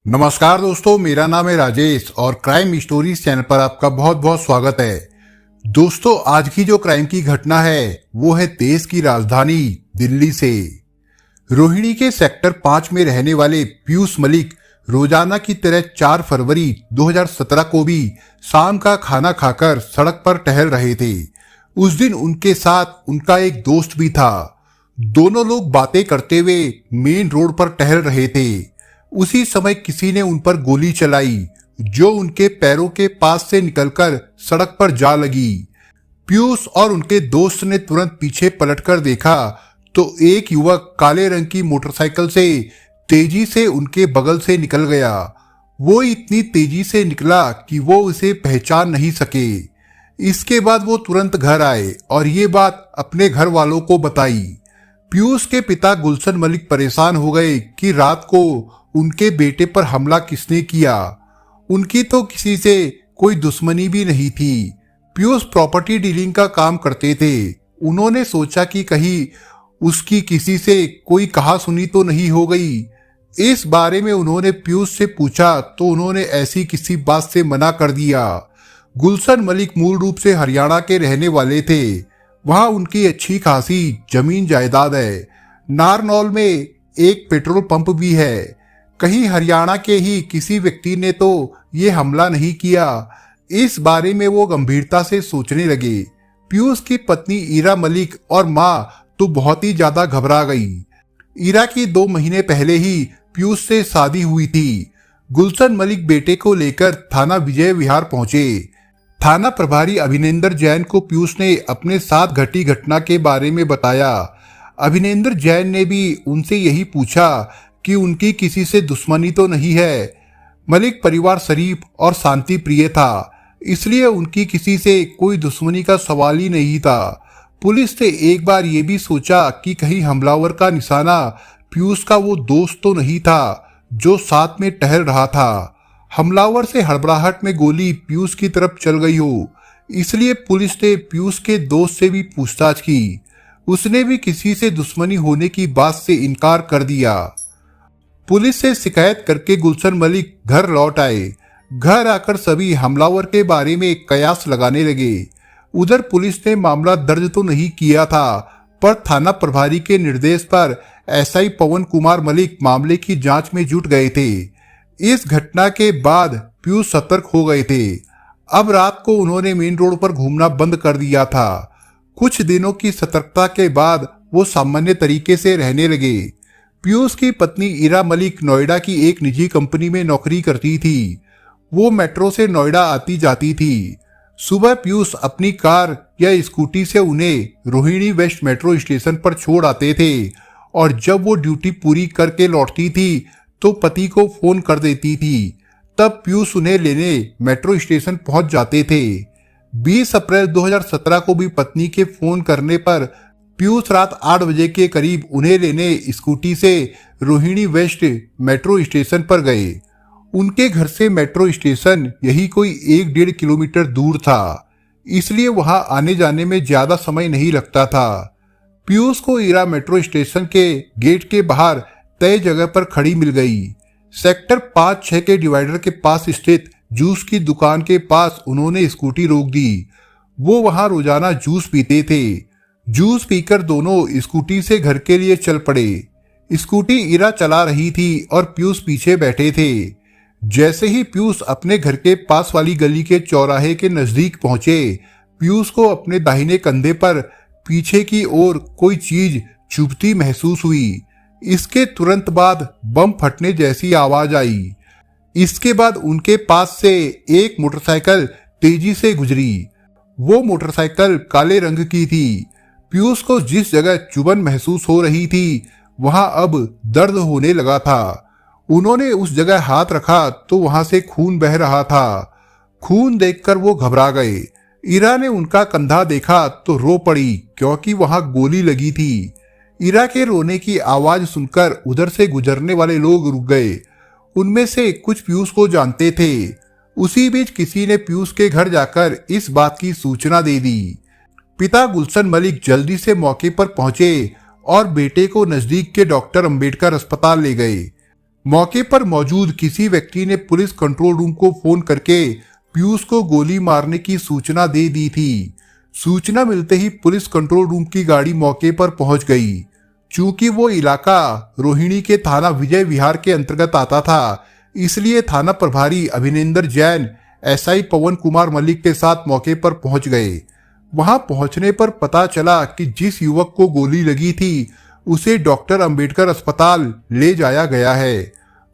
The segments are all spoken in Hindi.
नमस्कार दोस्तों, मेरा नाम है राजेश और क्राइम स्टोरीज चैनल पर आपका बहुत बहुत स्वागत है। दोस्तों, आज की जो क्राइम की घटना है वो है देश की राजधानी दिल्ली से। रोहिणी के सेक्टर 5 में रहने वाले पीयूष मलिक रोजाना की तरह 4 फरवरी 2017 को भी शाम का खाना खाकर सड़क पर टहल रहे थे। उस दिन उनके साथ उनका एक दोस्त भी था। दोनों लोग बातें करते हुए मेन रोड पर टहल रहे थे। उसी समय किसी ने उन पर गोली चलाई जो उनके पैरों के पास से निकलकर सड़क पर जा लगी। पीयूष और उनके दोस्त ने तुरंत पीछे पलटकर देखा तो एक युवक काले रंग की मोटरसाइकिल से तेजी से उनके बगल से निकल गया। वो इतनी तेजी से निकला कि वो उसे पहचान नहीं सके। इसके बाद वो तुरंत घर आए और ये बात अपने घर वालों को बताई। पीयूष के पिता गुलशन मलिक परेशान हो गए कि रात को उनके बेटे पर हमला किसने किया। उनकी तो किसी से कोई दुश्मनी भी नहीं थी। पीयूष प्रॉपर्टी डीलिंग का काम करते थे। उन्होंने सोचा कि कहीं उसकी किसी से कोई कहा सुनी तो नहीं हो गई। इस बारे में उन्होंने पीयूष से पूछा तो उन्होंने ऐसी किसी बात से मना कर दिया। गुलशन मलिक मूल रूप से हरियाणा के रहने वाले थे। वहां उनकी अच्छी खासी जमीन जायदाद है। नारनौल में एक पेट्रोल पंप भी है। कहीं हरियाणा के ही किसी व्यक्ति ने तो ये हमला नहीं किया। इस बारे में वो गंभीरता से सोचने लगे। पीयूष की पत्नी ईरा मलिक और माँ तो बहुत ही ज्यादा घबरा गई। ईरा की 2 महीने पहले ही पीयूष से शादी हुई थी। गुलशन मलिक बेटे को लेकर थाना विजय विहार पहुंचे। थाना प्रभारी अभिनेंद्र जैन को पीयूष ने अपने साथ घटी घटना के बारे में बताया। अभिनेंद्र जैन ने भी उनसे यही पूछा कि उनकी किसी से दुश्मनी तो नहीं है। मलिक परिवार शरीफ और शांति प्रिय था, इसलिए उनकी किसी से कोई दुश्मनी का सवाल ही नहीं था। पुलिस ने एक बार ये भी सोचा कि कहीं हमलावर का निशाना पीयूष का वो दोस्त तो नहीं था जो साथ में टहल रहा था। हमलावर से हड़बड़ाहट में गोली पीयूष की तरफ चल गई हो, इसलिए पुलिस ने पीयूष के दोस्त से भी पूछताछ की। उसने भी किसी से दुश्मनी होने की बात से इनकार कर दिया। पुलिस से शिकायत करके गुलशन मलिक घर लौट आए। घर आकर सभी हमलावर के बारे में कयास लगाने लगे। उधर पुलिस ने मामला दर्ज तो नहीं किया था, पर थाना प्रभारी के निर्देश पर एसआई पवन कुमार मलिक मामले की जांच में जुट गए थे। इस घटना के बाद पीयूष सतर्क हो गए थे। अब रात को उन्होंने मेन रोड पर घूमना बंद कर दिया था। कुछ दिनों की सतर्कता के बाद वो सामान्य तरीके से रहने लगे। पीयूष की पत्नी ईरा मलिक नोएडा की एक निजी कंपनी में नौकरी करती थी। वो मेट्रो से नोएडा आती जाती थी। सुबह पीयूष अपनी कार या स्कूटी से उन्हें रोहिणी वेस्ट मेट्रो स्टेशन पर छोड़ आते थे और जब वो ड्यूटी पूरी करके लौटती थी तो पति को फोन कर देती थी। तब पीयूष उन्हें लेने मेट्रो स्टेशन पहुंच जाते थे। 20 अप्रैल 2017 को भी पत्नी के फोन करने पर पीयूष रात 8 बजे के करीब उन्हें लेने स्कूटी से रोहिणी वेस्ट मेट्रो स्टेशन पर गए। उनके घर से मेट्रो स्टेशन यही कोई 1-1.5 किलोमीटर दूर था, इसलिए वहां आने जाने में ज्यादा समय नहीं लगता था। पीयूष को ईरा मेट्रो स्टेशन के गेट के बाहर तय जगह पर खड़ी मिल गई। सेक्टर 5-6 के डिवाइडर के पास स्थित जूस की दुकान के पास उन्होंने स्कूटी रोक दी। वो वहां रोजाना जूस पीते थे। जूस पीकर दोनों स्कूटी से घर के लिए चल पड़े। स्कूटी ईरा चला रही थी और पीयूष पीछे बैठे थे। जैसे ही पीयूष अपने घर के पास वाली गली के चौराहे के नजदीक पहुंचे, पीयूष को अपने दाहिने कंधे पर पीछे की ओर कोई चीज चुभती महसूस हुई। इसके तुरंत बाद बम फटने जैसी आवाज आई। इसके बाद उनके पास से एक मोटरसाइकिल तेजी से गुजरी। वो मोटरसाइकिल काले रंग की थी। पीयूष को जिस जगह चुभन महसूस हो रही थी वहां अब दर्द होने लगा था। उन्होंने उस जगह हाथ रखा तो वहां से खून बह रहा था। खून देखकर वो घबरा गए। ईरा ने उनका कंधा देखा तो रो पड़ी क्योंकि वहां गोली लगी थी। ईरा के रोने की आवाज सुनकर उधर से गुजरने वाले लोग रुक गए। उनमें से कुछ पीयूष को जानते थे। उसी बीच किसी ने पीयूष के घर जाकर इस बात की सूचना दे दी। पिता गुलशन मलिक जल्दी से मौके पर पहुंचे और बेटे को नजदीक के डॉक्टर अंबेडकर अस्पताल ले गए। मौके पर मौजूद किसी व्यक्ति ने पुलिस कंट्रोल रूम को फोन करके पीयूष को गोली मारने की सूचना दे दी थी। सूचना मिलते ही पुलिस कंट्रोल रूम की गाड़ी मौके पर पहुंच गई। चूंकि वो इलाका रोहिणी के थाना विजय विहार के अंतर्गत आता था, इसलिए थाना प्रभारी अभिनेंद्र जैन एसआई पवन कुमार मलिक के साथ मौके पर पहुंच गए। वहां पहुंचने पर पता चला कि जिस युवक को गोली लगी थी उसे डॉक्टर अंबेडकर अस्पताल ले जाया गया है।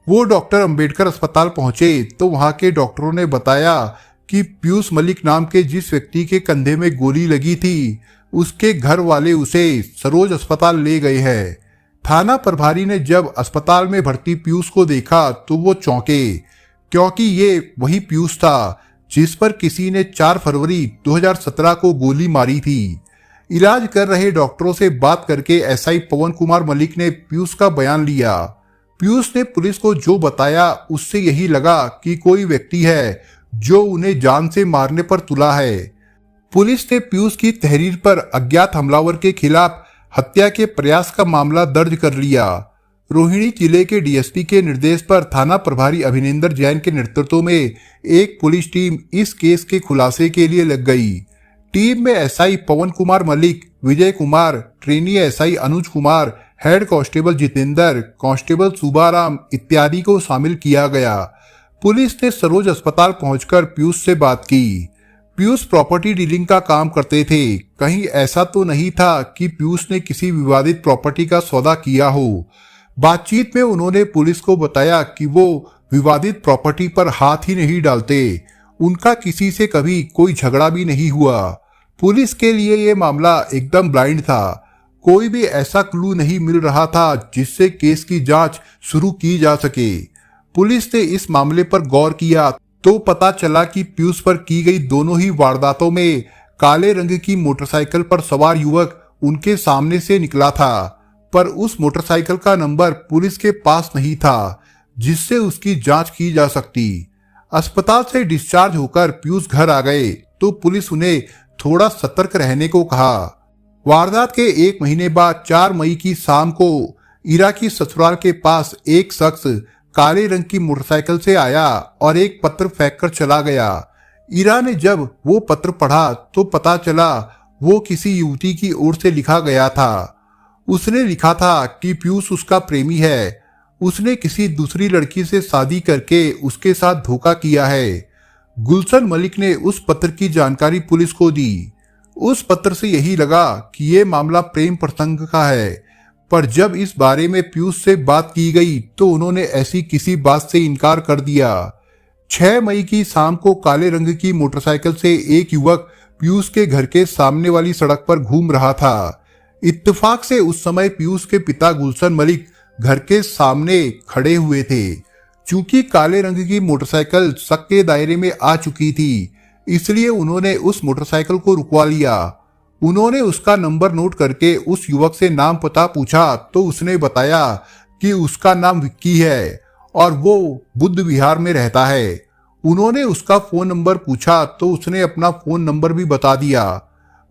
वो डॉक्टर अंबेडकर अस्पताल पहुंचे तो वहां के डॉक्टरों ने बताया कि पीयूष मलिक नाम के जिस व्यक्ति के कंधे में गोली लगी थी उसके घर वाले उसे सरोज अस्पताल ले गए हैं। थाना प्रभारी ने जब अस्पताल में भर्ती पीयूष को देखा तो वो चौंके, क्योंकि ये वही पीयूष था जिस पर किसी ने 4 फरवरी 2017 को गोली मारी थी। इलाज कर रहे डॉक्टरों से बात करके एसआई पवन कुमार मलिक ने पीयूष का बयान लिया। पीयूष ने पुलिस को जो बताया उससे यही लगा कि कोई व्यक्ति है जो उन्हें जान से मारने पर तुला है। पुलिस ने पीयूष की तहरीर पर अज्ञात हमलावर के खिलाफ हत्या के प्रयास का मामला दर्ज कर लिया। रोहिणी जिले के डीएसपी के निर्देश पर थाना प्रभारी अभिनेंद्र जैन के नेतृत्व में एक पुलिस टीम इस केस के खुलासे के लिए लग गई। टीम में SI Pawan Kumar Malik, Vijay Kumar, trainee SI Anuj Kumar, head constable Jitendra, constable Subaram इत्यादि को शामिल किया गया। पुलिस ने सरोज अस्पताल पहुंचकर पीयूष से बात की। पीयूष प्रॉपर्टी डीलिंग का काम करते थे। कहीं ऐसा तो नहीं था कि पीयूष ने किसी विवादित प्रॉपर्टी का सौदा किया हो। बातचीत में उन्होंने पुलिस को बताया कि वो विवादित प्रॉपर्टी पर हाथ ही नहीं डालते। उनका किसी से कभी कोई झगड़ा भी नहीं हुआ। पुलिस के लिए ये मामला एकदम ब्लाइंड था। कोई भी ऐसा क्लू नहीं मिल रहा था जिससे केस की जांच शुरू की जा सके। पुलिस ने इस मामले पर गौर किया तो पता चला कि पीयूष पर की गई दोनों ही वारदातों में काले रंग की मोटरसाइकिल पर सवार युवक उनके सामने से निकला था, पर उस मोटरसाइकिल का नंबर पुलिस के पास नहीं था जिससे उसकी जांच की जा सकती। अस्पताल से डिस्चार्ज होकर पीयूष घर आ गए तो पुलिस उन्हें थोड़ा सतर्क रहने को कहा। वारदात के 1 महीने बाद 4 मई की शाम को ईरा की ससुराल के पास एक शख्स काले रंग की मोटरसाइकिल से आया और एक पत्र फेंक कर चला गया। ईरा ने जब वो पत्र पढ़ा तो पता चला वो किसी युवती की ओर से लिखा गया था। उसने लिखा था कि पीयूष उसका प्रेमी है, उसने किसी दूसरी लड़की से शादी करके उसके साथ धोखा किया है। गुलशन मलिक ने उस पत्र की जानकारी पुलिस को दी। उस पत्र से यही लगा कि ये मामला प्रेम प्रसंग का है, पर जब इस बारे में पीयूष से बात की गई तो उन्होंने ऐसी किसी बात से इनकार कर दिया। 6 मई की शाम को काले रंग की मोटरसाइकिल से एक युवक पीयूष के घर के सामने वाली सड़क पर घूम रहा था। इत्तेफाक से उस समय पीयूष के पिता गुलशन मलिक घर के सामने खड़े हुए थे। चूंकि काले रंग की मोटरसाइकिल शक के दायरे में आ चुकी थी, इसलिए उन्होंने उस मोटरसाइकिल को रुकवा लिया। उन्होंने उसका नंबर नोट करके उस युवक से नाम पता पूछा तो उसने बताया कि उसका नाम विक्की है और वो बुद्ध विहार में रहता है। उन्होंने उसका फोन नंबर पूछा तो उसने अपना फोन नंबर भी बता दिया।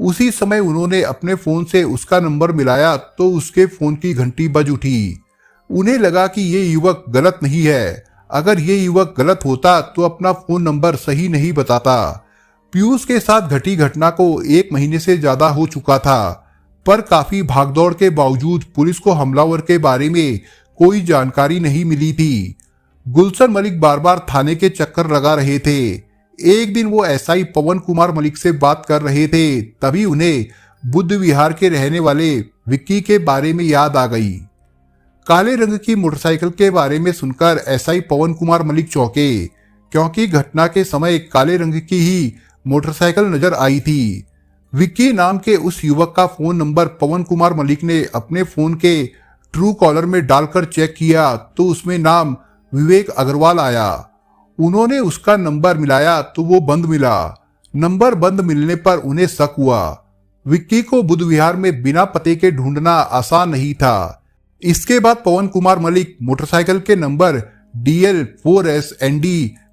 उसी समय उन्होंने अपने फोन से उसका नंबर मिलाया तो उसके फोन की घंटी बज उठी। उन्हें लगा कि ये युवक गलत नहीं है। अगर ये युवक गलत होता तो अपना फोन नंबर सही नहीं बताता। पीयूष के साथ घटी घटना को 1 महीने से ज्यादा हो चुका था, पर काफी भागदौड़ के बावजूद पुलिस को हमलावर के बारे में कोई जानकारी नहीं मिली थी। गुलशन मलिक बार बार थाने के चक्कर लगा रहे थे। एक दिन वो एसआई पवन कुमार मलिक से बात कर रहे थे, तभी उन्हें बुद्ध विहार के रहने वाले विक्की के बारे में याद आ गई। काले रंग की मोटरसाइकिल के बारे में सुनकर एसआई पवन कुमार मलिक चौंके, क्योंकि घटना के समय काले रंग की ही मोटरसाइकिल नजर आई थी। विक्की नाम के उस युवक का फोन नंबर पवन कुमार मलिक ने अपने फोन के ट्रू कॉलर में डालकर चेक किया तो उसमें नाम विवेक अग्रवाल आया। उन्होंने उसका नंबर मिलाया तो वो बंद मिला। नंबर बंद मिलने पर उन्हें शक हुआ। विक्की को बुद्ध विहार में बिना पते के ढूंढना आसान नहीं था। इसके बाद पवन कुमार मलिक मोटरसाइकिल के नंबर DL 4SND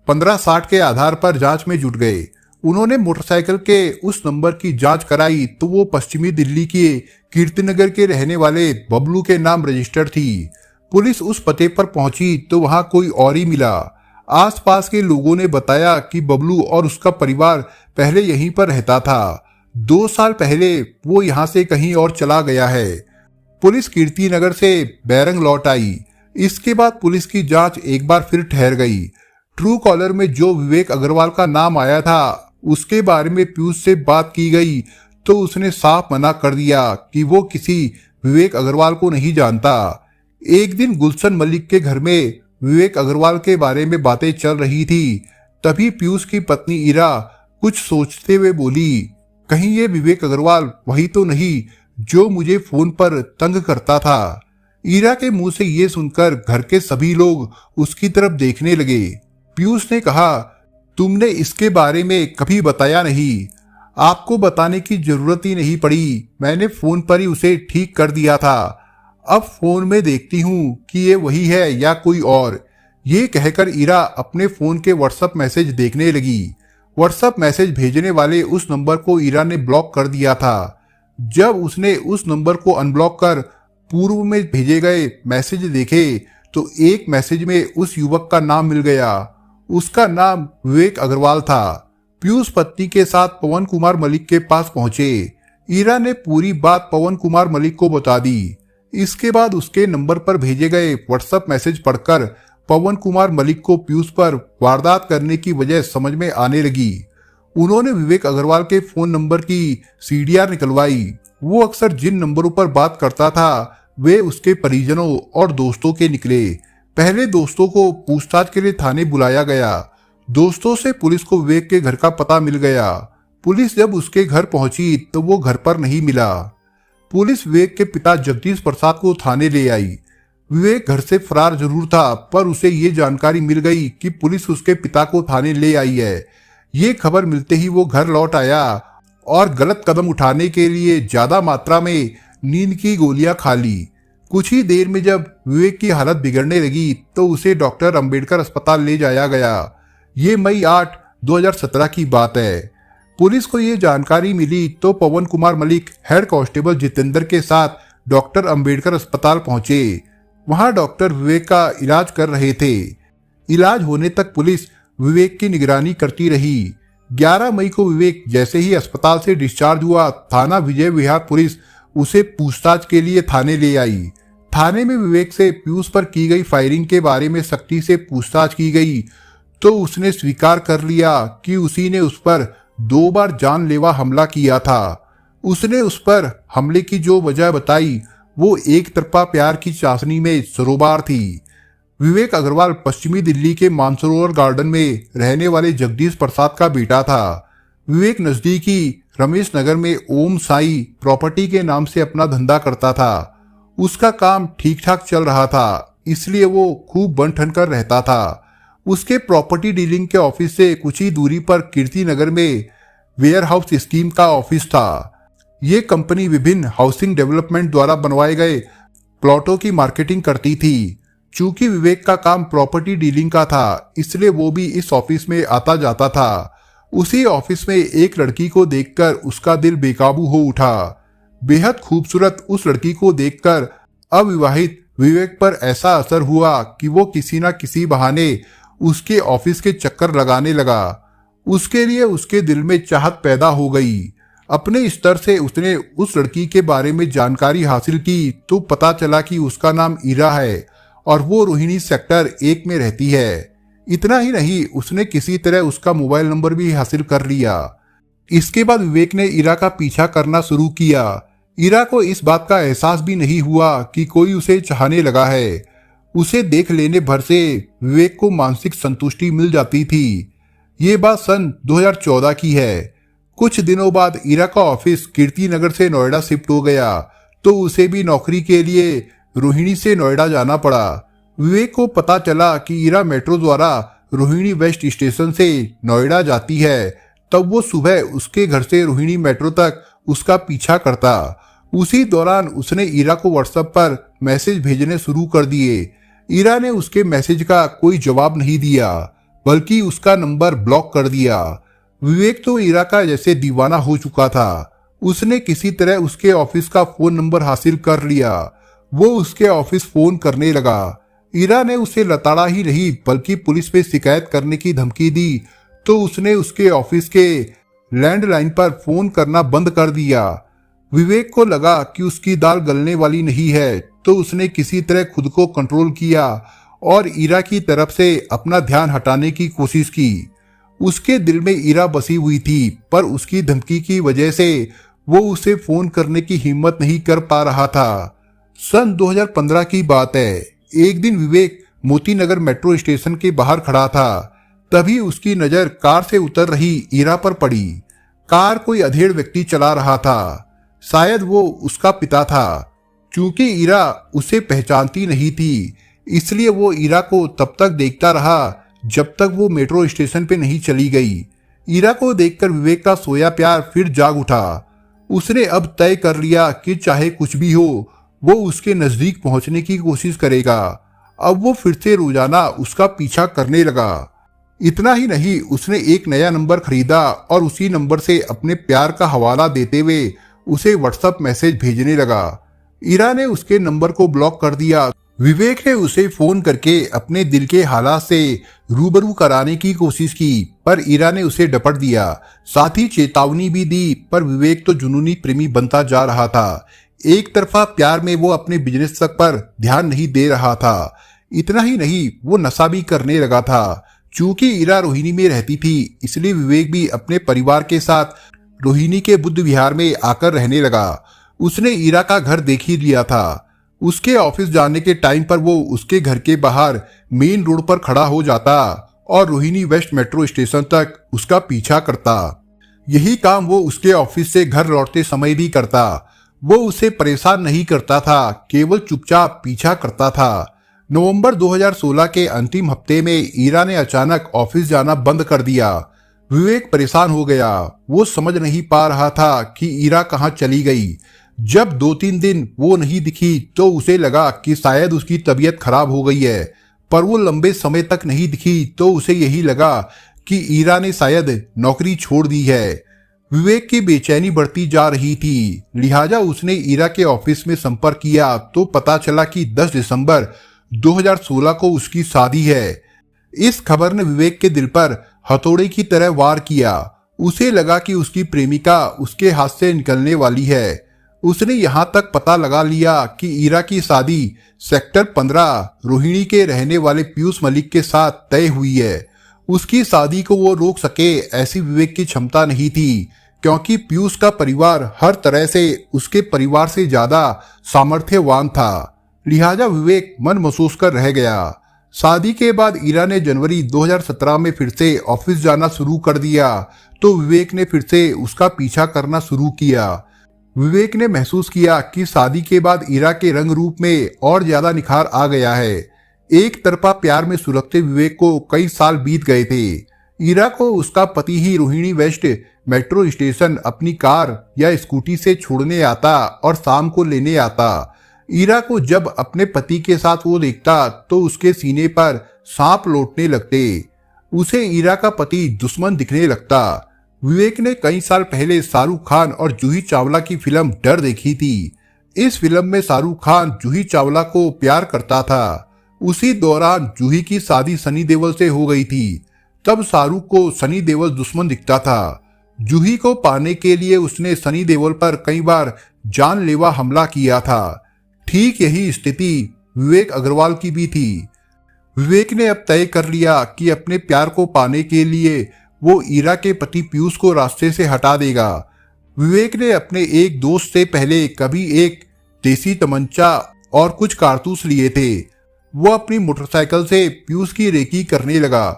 1560 के आधार पर जांच में जुट गए। उन्होंने मोटरसाइकिल के उस नंबर की जांच कराई तो वो पश्चिमी दिल्ली के कीर्तिनगर के रहने वाले बबलू के नाम रजिस्टर्ड थी। पुलिस उस पते पर पहुंची तो वहां कोई और ही मिला। आसपास के लोगों ने बताया कि बबलू और उसका परिवार पहले यहीं पर रहता था। 2 साल पहले वो यहाँ से कहीं और चला गया है। पुलिस कीर्ति नगर से बैरंग लौट आई। इसके बाद पुलिस की जांच एक बार फिर ठहर गई। ट्रू कॉलर में जो विवेक अग्रवाल का नाम आया था उसके बारे में पीयूष से बात की गई तो उसने साफ मना कर दिया कि वो किसी विवेक अग्रवाल को नहीं जानता। एक दिन गुलशन मलिक के घर में विवेक अग्रवाल के बारे में बातें चल रही थी। तभी पीयूष की पत्नी ईरा कुछ सोचते हुए बोली, कहीं ये विवेक अग्रवाल वही तो नहीं जो मुझे फोन पर तंग करता था। ईरा के मुंह से ये सुनकर घर के सभी लोग उसकी तरफ देखने लगे। पीयूष ने कहा, तुमने इसके बारे में कभी बताया नहीं। आपको बताने की जरूरत ही नहीं पड़ी, मैंने फोन पर ही उसे ठीक कर दिया था। अब फोन में देखती हूँ कि ये वही है या कोई और। ये कहकर ईरा अपने फोन के व्हाट्सएप मैसेज देखने लगी। व्हाट्सएप मैसेज भेजने वाले उस नंबर को ईरा ने ब्लॉक कर दिया था। जब उसने उस नंबर को अनब्लॉक कर पूर्व में भेजे गए मैसेज देखे तो एक मैसेज में उस युवक का नाम मिल गया। उसका नाम विवेक अग्रवाल था। पीयूष पत्नी के साथ पवन कुमार मलिक के पास पहुंचे। ईरा ने पूरी बात पवन कुमार मलिक को बता दी। इसके बाद उसके नंबर पर भेजे गए व्हाट्सएप मैसेज पढ़कर पवन कुमार मलिक को पीयूष पर वारदात करने की वजह समझ में आने लगी। उन्होंने विवेक अग्रवाल के फोन नंबर की सीडीआर निकलवाई। वो अक्सर जिन नंबरों पर बात करता था वे उसके परिजनों और दोस्तों के निकले। पहले दोस्तों को पूछताछ के लिए थाने बुलाया गया। दोस्तों से पुलिस को विवेक के घर का पता मिल गया। पुलिस जब उसके घर पहुंची तो वो घर पर नहीं मिला। पुलिस विवेक के पिता जगदीश प्रसाद को थाने ले आई। विवेक घर से फरार जरूर था पर उसे ये जानकारी मिल गई कि पुलिस उसके पिता को थाने ले आई है। ये खबर मिलते ही वो घर लौट आया और गलत कदम उठाने के लिए ज्यादा मात्रा में नींद की गोलियां खा ली। कुछ ही देर में जब विवेक की हालत बिगड़ने लगी तो उसे डॉक्टर अंबेडकर अस्पताल ले जाया गया। ये मई 8, 2017 की बात है। पुलिस को ये जानकारी मिली तो पवन कुमार मलिक हेड कांस्टेबल जितेंद्र के साथ डॉक्टर अंबेडकर अस्पताल पहुंचे। वहां डॉक्टर विवेक का इलाज कर रहे थे। इलाज होने तक पुलिस विवेक की निगरानी करती रही। 11 मई को विवेक जैसे ही अस्पताल से डिस्चार्ज हुआ, थाना विजय विहार पुलिस उसे पूछताछ के लिए थाने ले आई। थाने में विवेक से पीयूष पर की गई फायरिंग के बारे में सख्ती से पूछताछ की गई तो उसने स्वीकार कर लिया कि उसी ने उस पर 2 बार जानलेवा हमला किया था। उसने उस पर हमले की जो वजह बताई वो एक तरफा प्यार की चाशनी में सरोबार थी। विवेक अग्रवाल पश्चिमी दिल्ली के मानसरोवर गार्डन में रहने वाले जगदीश प्रसाद का बेटा था। विवेक नजदीकी रमेश नगर में ओम साई प्रॉपर्टी के नाम से अपना धंधा करता था। उसका काम ठीक ठाक चल रहा था, इसलिए वो खूब बन ठन कर रहता था। उसके प्रॉपर्टी डीलिंग के ऑफिस से कुछ ही दूरी पर कीर्ति नगर में वेयर हाउस स्कीम का ऑफिस था। ये कंपनी विभिन्न हाउसिंग डेवलपमेंट द्वारा बनवाए गए प्लॉटों की मार्केटिंग करती थी। चूंकि विवेक का काम प्रॉपर्टी डीलिंग का था इसलिए वो भी इस ऑफिस में आता जाता था। उसी ऑफिस में एक लड़की को देखकर उसका दिल बेकाबू हो उठा। बेहद खूबसूरत उस लड़की को देखकर अविवाहित विवेक पर ऐसा असर हुआ कि वो किसी न किसी बहाने उसके ऑफिस के चक्कर लगाने लगा। उसके लिए उसके दिल में चाहत पैदा हो गई। अपने स्तर से उसने उस लड़की के बारे में जानकारी हासिल की तो पता चला कि उसका नाम ईरा है और वो रोहिणी सेक्टर 1 में रहती है। इतना ही नहीं, उसने किसी तरह उसका मोबाइल नंबर भी हासिल कर लिया। इसके बाद विवेक ने ईरा का पीछा करना शुरू किया। ईरा को इस बात का एहसास भी नहीं हुआ कि कोई उसे चाहने लगा है। उसे देख लेने भर से विवेक को मानसिक संतुष्टि मिल जाती थी। ये बात सन 2014 की है। कुछ दिनों बाद ईरा का ऑफिस कीर्ति नगर से नोएडा शिफ्ट हो गया तो उसे भी नौकरी के लिए रोहिणी से नोएडा जाना पड़ा। विवेक को पता चला कि ईरा मेट्रो द्वारा रोहिणी वेस्ट स्टेशन से नोएडा जाती है। तब वो सुबह उसके घर से रोहिणी मेट्रो तक उसका पीछा करता। उसी दौरान उसने ईरा को व्हाट्सएप पर मैसेज भेजने शुरू कर दिए। ईरा ने उसके मैसेज का कोई जवाब नहीं दिया बल्कि उसका नंबर ब्लॉक कर दिया। विवेक तो ईरा का जैसे दीवाना हो चुका था। उसने किसी तरह उसके ऑफिस का फोन नंबर हासिल कर लिया। वो उसके ऑफिस फोन करने लगा। ईरा ने उसे लताड़ा ही नहीं बल्कि पुलिस में शिकायत करने की धमकी दी तो उसने उसके ऑफिस के लैंडलाइन पर फोन करना बंद कर दिया। विवेक को लगा कि उसकी दाल गलने वाली नहीं है तो उसने किसी तरह खुद को कंट्रोल किया और ईरा की तरफ से अपना ध्यान हटाने की कोशिश की। उसके दिल में ईरा बसी हुई थी पर उसकी धमकी की वजह से वो उसे फोन करने की हिम्मत नहीं कर पा रहा था। सन 2015 की बात है। एक दिन विवेक मोती नगर मेट्रो स्टेशन के बाहर खड़ा था। तभी उसकी नजर कार से उतर रही ईरा पर पड़ी। कार कोई अधेड़ व्यक्ति चला रहा था। शायद वो उसका पिता था। चूंकि ईरा उसे पहचानती नहीं थी इसलिए वो ईरा को तब तक देखता रहा जब तक वो मेट्रो स्टेशन पे नहीं चली गई। ईरा को देखकर विवेक का सोया प्यार फिर जाग उठा। उसने अब तय कर लिया कि चाहे कुछ भी हो वो उसके नजदीक पहुंचने की कोशिश करेगा। अब वो फिर से रोजाना उसका पीछा करने लगा। इतना ही नहीं उसने एक नया नंबर खरीदा और उसी नंबर से अपने प्यार का हवाला देते हुए उसे व्हाट्सएप मैसेज भेजने लगा। ईरा ने उसके नंबर को ब्लॉक कर दिया। विवेक ने उसे फोन करके अपने दिल के हालात से रूबरू कराने की कोशिश की पर ईरा ने उसे डपट दिया। साथ ही चेतावनी भी दी पर विवेक तो जुनूनी प्रेमी बनता जा रहा था। एक तरफा प्यार में वो अपने बिजनेस तक पर ध्यान नहीं दे रहा था। इतना ही नहीं वो नशा भी करने लगा था। चूंकि ईरा रोहिणी में रहती थी इसलिए विवेक भी अपने परिवार के साथ रोहिणी के बुद्ध विहार में आकर रहने लगा। उसने ईरा का घर देख ही लिया था। उसके ऑफिस जाने के टाइम पर वो उसके घर के बाहर मेन रोड पर खड़ा हो जाता और रोहिणी वेस्ट मेट्रो स्टेशन तक उसका पीछा करता। यही काम वो उसके ऑफिस से घर लौटते समय भी करता। वो उसे परेशान नहीं करता था, केवल चुपचाप पीछा करता था। नवंबर 2016 के अंतिम हफ्ते में ईरा ने अचानक ऑफिस जाना बंद कर दिया। विवेक परेशान हो गया। वो समझ नहीं पा रहा था कि ईरा कहाँ चली गई। जब 2-3 दिन वो नहीं दिखी तो उसे लगा कि शायद उसकी तबीयत खराब हो गई है, पर वो लंबे समय तक नहीं दिखी तो उसे यही लगा कि ईरा ने शायद नौकरी छोड़ दी है। विवेक की बेचैनी बढ़ती जा रही थी, लिहाजा उसने ईरा के ऑफिस में संपर्क किया तो पता चला कि 10 दिसंबर 2016 को उसकी शादी है। इस खबर ने विवेक के दिल पर हथौड़े की तरह वार किया। उसे लगा कि उसकी प्रेमिका उसके हाथ से निकलने वाली है। उसने यहां तक पता लगा लिया कि ईरा की शादी सेक्टर 15 रोहिणी के रहने वाले पीयूष मलिक के साथ तय हुई है। उसकी शादी को वो रोक सके ऐसी विवेक की क्षमता नहीं थी, क्योंकि पीयूष का परिवार हर तरह से उसके परिवार से ज्यादा सामर्थ्यवान था। लिहाजा विवेक मन महसूस कर रह गया। शादी के बाद ईरा ने जनवरी 2017 में फिर से ऑफिस जाना शुरू कर दिया तो विवेक ने फिर से उसका पीछा करना शुरू किया। विवेक ने महसूस किया कि शादी के बाद ईरा के रंग रूप में और ज्यादा निखार आ गया है। एक तरफा प्यार में सुलगते विवेक को कई साल बीत गए थे। ईरा को उसका पति ही रोहिणी वेस्ट मेट्रो स्टेशन अपनी कार या स्कूटी से छोड़ने आता और शाम को लेने आता। ईरा को जब अपने पति के साथ वो देखता तो उसके सीने पर सांप लौटने लगते। उसे ईरा का पति दुश्मन दिखने लगता। विवेक ने कई साल पहले शाहरुख खान और जूही चावला की फिल्म डर देखी थी। इस फिल्म में शाहरुख खान जूही चावला को प्यार करता था। उसी दौरान जूही की शादी सनी देओल से हो गई थी। तब शाहरुख को सनी देओल दुश्मन दिखता था। जूही को पाने के लिए उसने सनी देओल पर कई बार जानलेवा हमला किया था। ठीक यही स्थिति विवेक अग्रवाल की भी थी। विवेक ने अब तय कर लिया कि अपने प्यार को पाने के लिए वो ईरा के पति पीयूष को रास्ते से हटा देगा। विवेक ने अपने एक दोस्त से पहले कभी एक देसी तमंचा और कुछ कारतूस लिए थे। वो अपनी मोटरसाइकिल से पीयूष की रेकी करने लगा।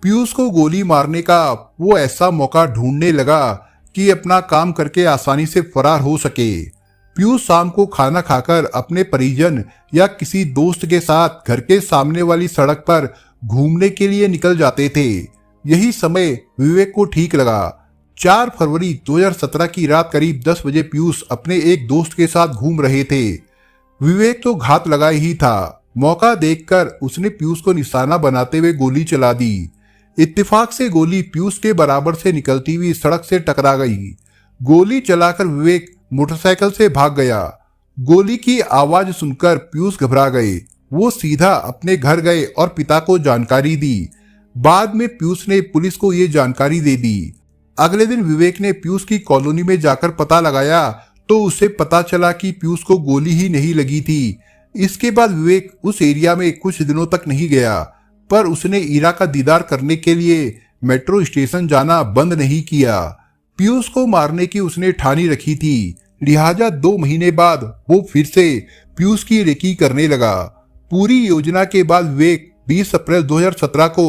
पीयूष को गोली मारने का वो ऐसा मौका ढूंढने लगा कि अपना काम करके आसानी से फरार हो सके। पीयूष शाम को खाना खाकर अपने परिजन या किसी दोस्त के साथ घर के सामने वाली सड़क पर घूमने के लिए निकल जाते थे। यही समय विवेक को ठीक लगा। 4 फरवरी 2017 की रात करीब 10 बजे पीयूष अपने एक दोस्त के साथ घूम रहे थे। विवेक तो घात लगाए ही था। मौका देखकर उसने पीयूष को निशाना बनाते हुए गोली चला दी। इत्तेफाक से गोली पीयूष के बराबर से निकलती हुई सड़क से टकरा गई। गोली चलाकर विवेक मोटरसाइकिल से भाग गया। गोली की आवाज सुनकर पीयूष घबरा गए। वो सीधा अपने घर गए और पिता को जानकारी दी। बाद में पीयूष ने पुलिस को ये जानकारी दे दी। अगले दिन विवेक ने पीयूष की कॉलोनी में जाकर पता लगाया तो उसे पता चला कि पीयूष को गोली ही नहीं लगी थी। इसके बाद विवेक उस एरिया में कुछ दिनों तक नहीं गया, पर उसने ईरा का दीदार करने के लिए मेट्रो स्टेशन जाना बंद नहीं किया। पीयूष को मारने की उसने ठानी रखी थी, लिहाजा 2 महीने बाद वो फिर से पीयूष की रेकी करने लगा। पूरी योजना के बाद विवेक 20 अप्रैल 2017 को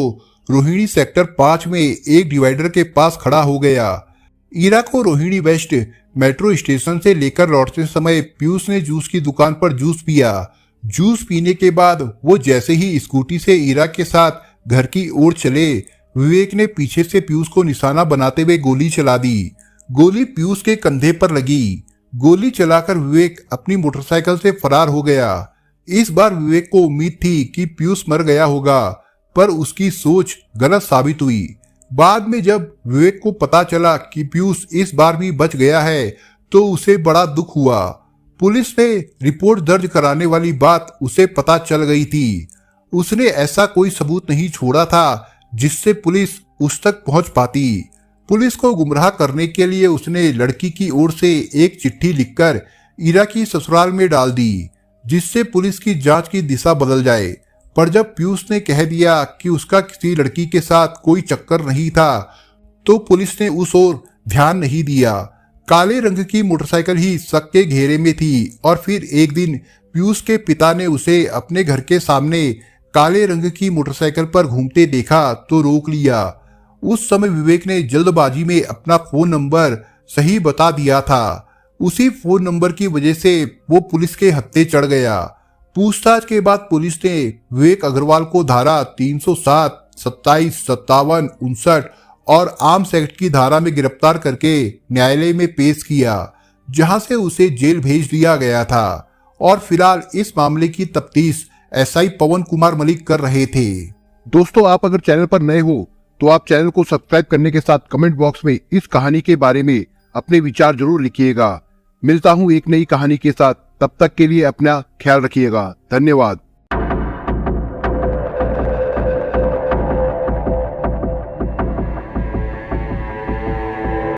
रोहिणी सेक्टर 5 में एक डिवाइडर के पास खड़ा हो गया। ईरा को रोहिणी वेस्ट मेट्रो स्टेशन से लेकर लौटते समय पीयूष ने जूस की दुकान पर जूस पिया। जूस पीने के बाद वो जैसे ही स्कूटी से ईरा के साथ घर की ओर चले, विवेक ने पीछे से पीयूष को निशाना बनाते हुए गोली चला दी। गोली पीयूष के कंधे पर लगी। गोली चलाकर विवेक अपनी मोटरसाइकिल से फरार हो गया। इस बार विवेक को उम्मीद थी कि पीयूष मर गया होगा, पर उसकी सोच गलत साबित हुई। बाद में जब विवेक को पता चला कि पीयूष इस बार भी बच गया है तो उसे बड़ा दुख हुआ। पुलिस ने रिपोर्ट दर्ज कराने वाली बात उसे पता चल गई थी। उसने ऐसा कोई सबूत नहीं छोड़ा था जिससे पुलिस उस तक पहुंच पाती। पुलिस को गुमराह करने के लिए उसने लड़की की ओर से एक चिट्ठी लिखकर ईरा की ससुराल में डाल दी, जिससे पुलिस की जांच की दिशा बदल जाए। पर जब पीयूष ने कह दिया कि उसका किसी लड़की के साथ कोई चक्कर नहीं था, तो पुलिस ने उस ओर ध्यान नहीं दिया। काले रंग की मोटरसाइकिल ही शक के घेरे में थी और फिर एक दिन पीयूष के पिता ने उसे अपने घर के सामने काले रंग की मोटरसाइकिल पर घूमते देखा तो रोक लिया। उस समय विवेक ने जल्दबाजी में अपना फोन नंबर सही बता दिया था। उसी फोन नंबर की वजह से वो पुलिस के हत्थे चढ़ गया। पूछताछ के बाद पुलिस ने विवेक अग्रवाल को धारा 307, 27, 57, 59 और आर्म्स एक्ट की धारा में गिरफ्तार करके न्यायालय में पेश किया, जहां से उसे जेल भेज दिया गया था। और फिलहाल इस मामले की तफ्तीश एसआई पवन कुमार मलिक कर रहे थे। दोस्तों, आप अगर चैनल पर नए हो तो आप चैनल को सब्सक्राइब करने के साथ कमेंट बॉक्स में इस कहानी के बारे में अपने विचार जरूर लिखिएगा। मिलता हूं एक नई कहानी के साथ, तब तक के लिए अपना ख्याल रखिएगा। धन्यवाद।